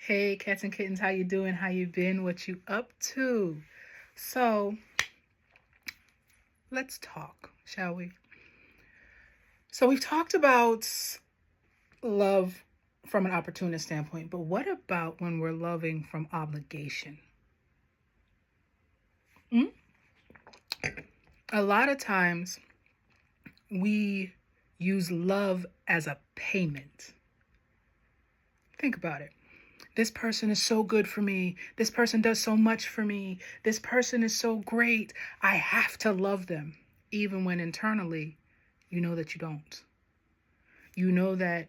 Hey, cats and kittens, how you doing? How you been? What you up to? So, let's talk, shall we? So, we've talked about love from an opportunist standpoint, but what about when we're loving from obligation? Hmm? A lot of times we use love as a payment. Think about it. This person is so good for me. This person does so much for me. This person is so great. I have to love them, even when internally you know that you don't. You know that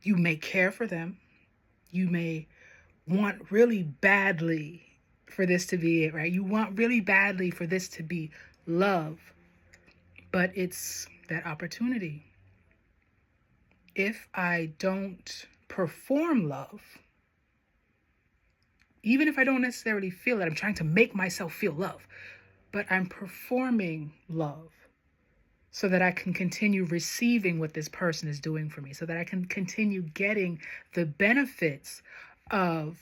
you may care for them. You may want really badly for this to be it, right? You want really badly for this to be love, but it's that opportunity. If I don't perform love, even if I don't necessarily feel it, I'm trying to make myself feel love, but I'm performing love so that I can continue receiving what this person is doing for me, so that I can continue getting the benefits of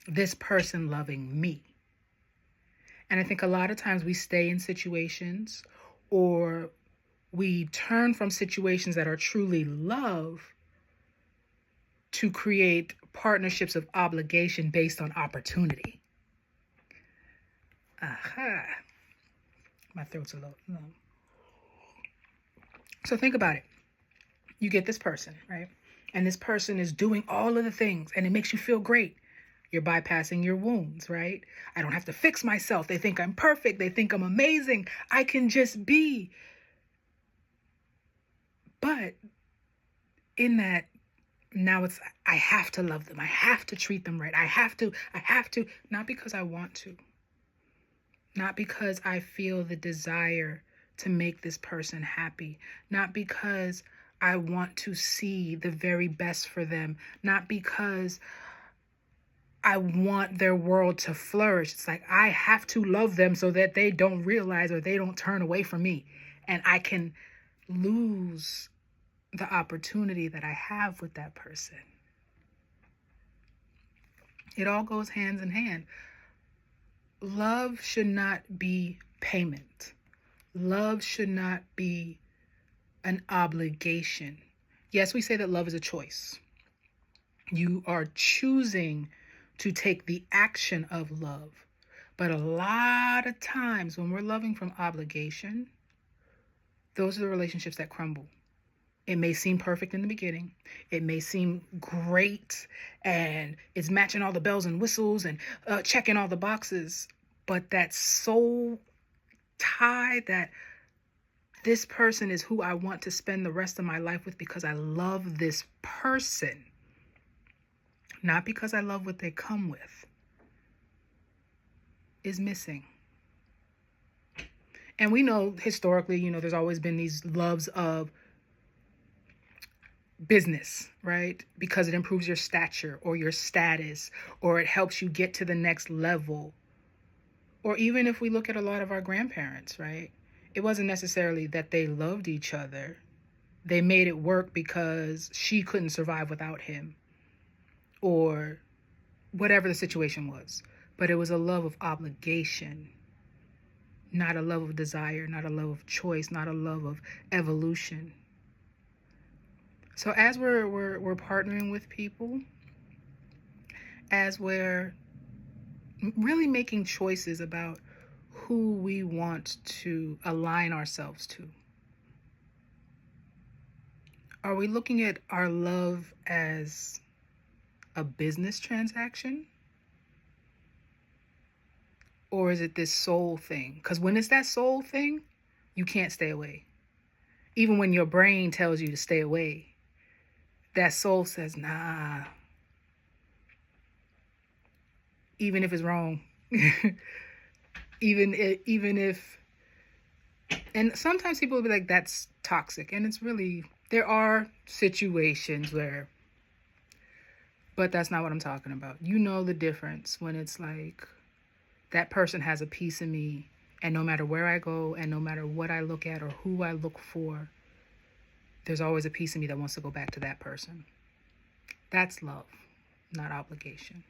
this person loving me. And I think a lot of times we stay in situations or we turn from situations that are truly love to create partnerships of obligation based on opportunity. Aha. My throat's a little numb. So think about it. You get this person, right? And this person is doing all of the things and it makes you feel great. You're bypassing your wounds, right? I don't have to fix myself. They think I'm perfect. They think I'm amazing. I can just be. But in that, now it's, I have to love them. I have to treat them right. I have to, not because I want to, not because I feel the desire to make this person happy, not because I want to see the very best for them, not because I want their world to flourish. It's like I have to love them so that they don't realize or they don't turn away from me and I can lose the opportunity that I have with that person. It all goes hands in hand. Love should not be payment. Love should not be an obligation. Yes, we say that love is a choice. You are choosing to take the action of love. But a lot of times when we're loving from obligation, those are the relationships that crumble. It may seem perfect in the beginning. It may seem great and it's matching all the bells and whistles and checking all the boxes. But that soul tie, that this person is who I want to spend the rest of my life with because I love this person, not because I love what they come with, is missing. And we know historically, there's always been these loves of business, right? Because it improves your stature or your status, or it helps you get to the next level. Or even if we look at a lot of our grandparents, right? It wasn't necessarily that they loved each other. They made it work because she couldn't survive without him, or whatever the situation was. But it was a love of obligation, not a love of desire, not a love of choice, not a love of evolution. So as we're partnering with people, as we're really making choices about who we want to align ourselves to, are we looking at our love as a business transaction? Or is it this soul thing? Because when it's that soul thing, you can't stay away. Even when your brain tells you to stay away, that soul says, nah, even if it's wrong. even if, and sometimes people will be like, that's toxic. And it's really, there are situations where, but that's not what I'm talking about. You know the difference when it's like, that person has a piece of me, and no matter where I go and no matter what I look at or who I look for, there's always a piece of me that wants to go back to that person. That's love, not obligation.